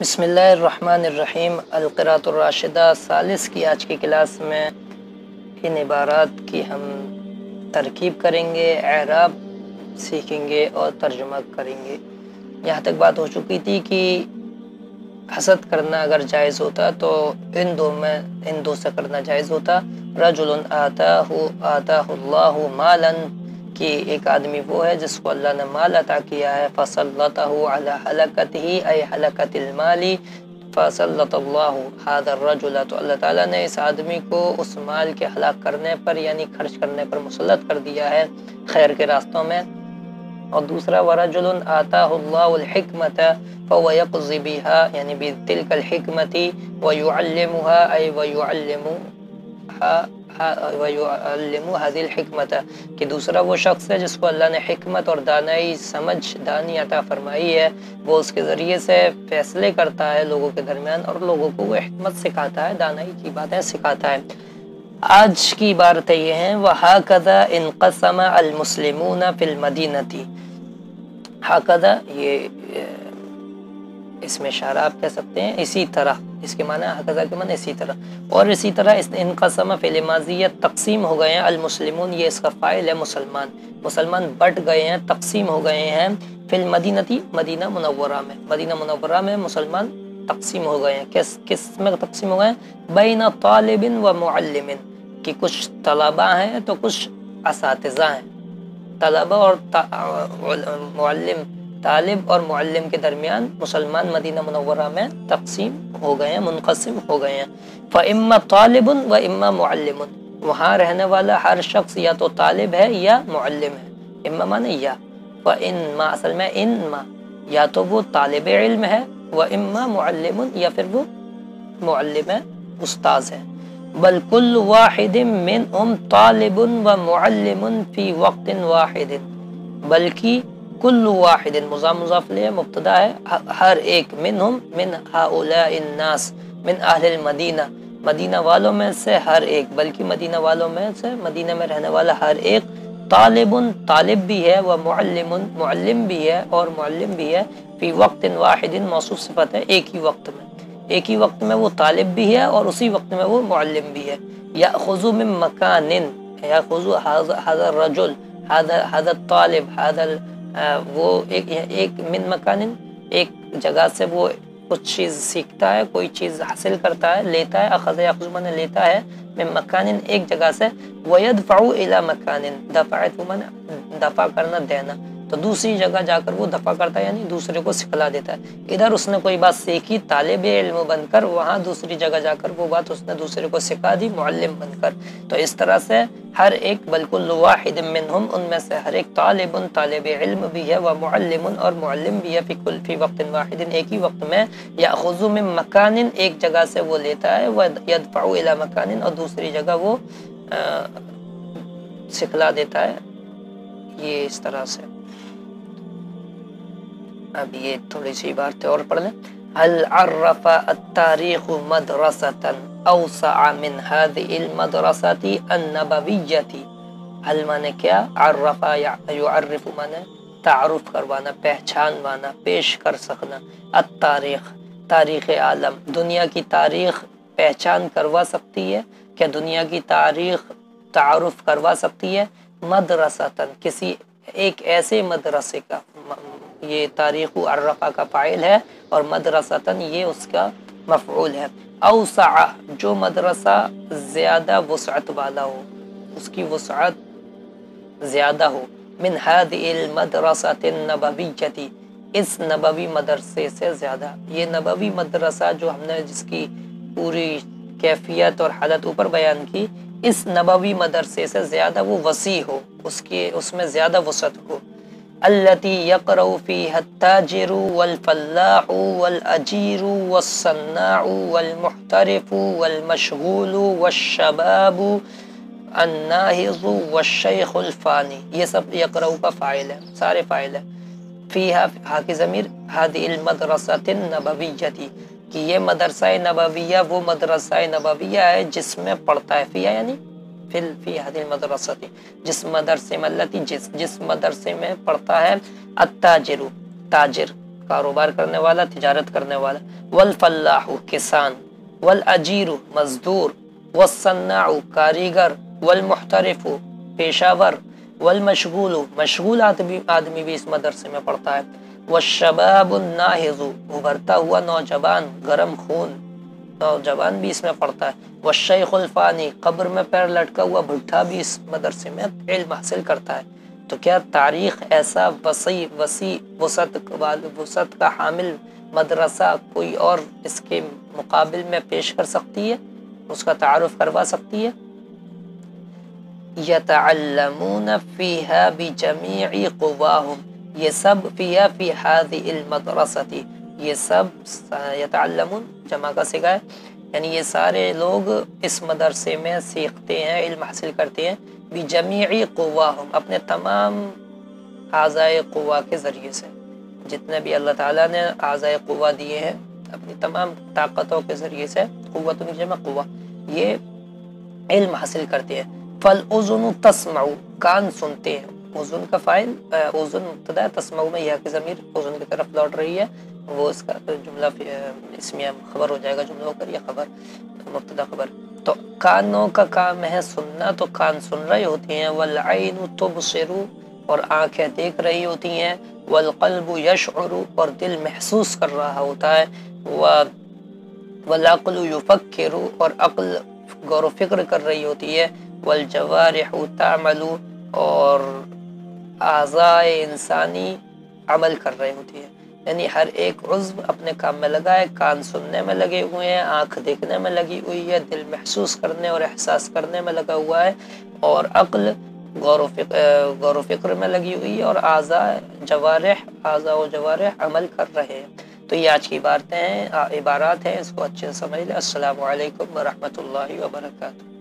بسم اللہ الرحمن الرحیم۔ القراءۃ الراشدہ ثالث کی آج کی کلاس میں ان عبارات کی ہم ترکیب کریں گے، اعراب سیکھیں گے اور ترجمہ کریں گے۔ یہاں تک بات ہو چکی تھی کہ حسد کرنا اگر جائز ہوتا تو ان دو سے کرنا جائز ہوتا۔ رجل آتاہ اللہ مالا، کہ ایک آدمی وہ ہے جس کو اللہ نے مال عطا کیا ہے، فسلطہ علی حلقتہ ای حلقۃ المال، فسلط اللہ هذا الرجل، تو اللہ تعالیٰ نے اس آدمی کو اس مال کے ہلاک کرنے پر یعنی خرچ کرنے پر مسلط کر دیا ہے خیر کے راستوں میں۔ اور دوسرا ورجل آتاہ اللہ الحکمت فهو یقضی بها یعنی بتلک الحکمت ویعلمها ای ویعلم هذه الحکمت، کہ دوسرا وہ شخص ہے جس کو اللہ نے حکمت اور دانائی دانی عطا فرمائی ہے، وہ اس کے ذریعے سے فیصلے کرتا ہے لوگوں کے درمیان اور لوگوں کو وہ حکمت سکھاتا ہے، دانائی کی باتیں سکھاتا ہے۔ آج کی عبارتیں یہ ہیں، وَهَكَذَا انقسم المسلمون فی الْمَدِينَةِ۔ ہاکذا یہ اس میں اشارہ آپ کہہ سکتے ہیں، اسی طرح، اس کے معنی ہاکذا کے معنی اسی طرح، اور اسی طرح انقسم فعل ماضی تقسیم ہو گئے ہیں، المسلمون یہ اس کا فاعل ہے، مسلمان بٹ گئے ہیں، تقسیم ہو گئے ہیں، فی المدینتی مدینہ منورہ میں مسلمان تقسیم ہو گئے ہیں۔ کس میں تقسیم ہو گئے ہیں؟ بین طالب و معلم، کہ کچھ طلباء ہیں تو کچھ اساتذہ ہیں۔ طلبہ اور معلم، طالب اور معلم کے درمیان مسلمان مدینہ منورہ میں تقسیم ہو گئے ہیں، منقسم ہو گئے ہیں۔ فَإِمَّا طَالِبٌ وَإِمَّا مُعَلِّمٌ، وہاں رہنے والا ہر شخص یا تو طالب ہے یا معلم ہے۔ اما مانے یا، وَإِنْمَا اصل میں انما، یا تو وہ طالب علم ہے، وَإِمَّا مُعَلِّمٌ یا پھر وہ معلم ہے، استاذ ہے۔ بل کل واحد منہم طالب و معلم فی وقت واحد، بلکہ کل واحد مضاف الیہ مبتدا ہے، ہر ایک، منہم من ہؤلاء الناس من اہل المدینہ، مدینہ والوں میں سے ہر ایک، بلکہ مدینہ والوں میں سے مدینہ میں رہنے والا ہر ایک، طالب بھی ہے، و معلم بھی ہے اور معلم بھی ہے، فی وقت واحد موصوف صفت ہے، ایک ہی وقت میں وہ طالب بھی ہے اور اسی وقت میں وہ معلم بھی ہے۔ یأخذ من مکان، یأخذ هذا الرجل، هذا الطالب، وہ ایک من مکان، ایک جگہ سے وہ کچھ چیز سیکھتا ہے، کوئی چیز حاصل کرتا ہے، لیتا ہے، اخذ یاخذ من لیتا ہے، من مکان ایک جگہ سے، ويدفع الى مکان، دفع کرنا دینا، تو دوسری جگہ جا کر وہ دفع کرتا ہے یعنی دوسرے کو سکھلا دیتا ہے۔ ادھر اس نے کوئی بات سیکھی طالب علم بن کر، وہاں دوسری جگہ جا کر وہ بات اس نے دوسرے کو سکھا دی معلم بن کر۔ تو اس طرح سے ہر ایک، بلکل واحد منہم ان میں سے ہر ایک، طالب علم بھی ہے، و معلم اور معلم بھی ہے، فی وقت واحد ایک ہی وقت میں، یأخذ من مکان ایک جگہ سے وہ لیتا ہے، و یدفع الی مکان اور دوسری جگہ وہ سکھلا دیتا ہے، یہ اس طرح سے۔ اب یہ تھوڑی سی باتیں اور پڑھ لیں۔ هل عرف التاریخ مدرسة اوسع من هذه المدرسة النبوية؟ حل مانے کیا؟ عرف یعرف مانے تعارف کروانا، پہچانوانا، پیش کر سکنا۔ التاریخ تاریخ عالم، دنیا کی تاریخ پہچان کروا سکتی ہے، کیا دنیا کی تاریخ تعارف کروا سکتی ہے؟ مدرسۃ کسی ایک ایسے مدرسے کا، یہ تاریخ عرفہ کا فاعل ہے اور مدرسۃ یہ اس کا مفعول ہے۔ اوسع جو مدرسہ زیادہ وسعت والا ہو، اس کی وسعت زیادہ ہو، من هذه المدرسة النبویة اس نبوی مدرسے سے زیادہ، یہ نبوی مدرسہ جو ہم نے جس کی پوری کیفیت اور حالت اوپر بیان کی، اس نبوی مدرسے سے زیادہ وہ وسیع ہو، اس میں زیادہ وسعت ہو۔ التي يقرأ فيها التاجر والفلاح والأجير والصناع والمحترف والمشغول والشباب الناهض والشيخ الفاني، یہ سب یقرأ کا فاعل ہے، سارے فاعل ہے۔ فيها ہا کی ضمیر، هذه المدرسة النبوية، کہ یہ مدرسہ نبویہ وہ مدرسہ نبویہ ہے جس میں پڑھتا ہے، فیہا یعنی فی هذه المدرسة، جس مدرسے میں، جس مدرسے میں پڑھتا ہے، التاجر تاجر، کاروبار کرنے والا، تجارت کرنے والا، والفلاح کسان، والاجیر مزدور، والصناع کاریگر، والمحترف پیشہ ور، والمشغول مشغول آدمی بھی اس مدرسے میں پڑھتا ہے، والشباب الناہض ابھرتا ہوا نوجوان گرم خون نوجوان بھی اس میں پڑھتا ہے، والشیخ الفانی قبر میں پیر لٹکا ہوا بڈھا بھی اس مدرسے میں علم حاصل کرتا ہے۔ تو کیا تاریخ ایسا وسیع وسعت کا حامل مدرسہ کوئی اور اس کے مقابل میں پیش کر سکتی ہے، اس کا تعارف کروا سکتی ہے؟ یتعلمون فیہا بجمیع قواہم، یہ سب فیہا فی ہذه المدرسۃ، یہ سب یتعلمون جمع کا صیغہ ہے، یعنی یہ سارے لوگ اس مدرسے میں سیکھتے ہیں، علم حاصل کرتے ہیں، بجمیع قواہم اپنے تمام اعضائے قوا کے ذریعے سے، جتنے بھی اللہ تعالیٰ نے اعضائے قوا دیے ہیں اپنی تمام طاقتوں کے ذریعے سے، قوت جمع قوا، یہ علم حاصل کرتے ہیں۔ فالاذن تسمع کان سنتے ہیں، اذن کا فاعل اذن مبتدا ہے، تسمع میں یہ کی ضمیر اذن کی طرف لوٹ رہی ہے، وہ اس کا جملہ اسمیہ خبر ہو جائے گا، جملہ ہو کر یہ خبر مبتدا خبر۔ تو کانوں کا کام ہے سننا، تو کان سن رہے ہوتے ہیں، والعین تبصر اور آنکھیں دیکھ رہی ہوتی ہیں، والقلب یشعر اور دل محسوس کر رہا ہوتا ہے، والعقل یفکر اور عقل غور و فکر کر رہی ہوتی ہے، والجوارح تعمل اور اعضائے انسانی عمل کر رہے ہوتی ہیں، یعنی ہر ایک عضو اپنے کام میں لگا ہے، کان سننے میں لگے ہوئے ہیں، آنکھ دیکھنے میں لگی ہوئی ہے، دل محسوس کرنے اور احساس کرنے میں لگا ہوا ہے، اور عقل غور و فکر میں لگی ہوئی ہے، اور اعضاء و جوارح عمل کر رہے ہیں۔ تو یہ آج کی عبارات ہیں، اس کو اچھے سے سمجھ لیں۔ السلام علیکم ورحمۃ اللہ وبرکاتہ۔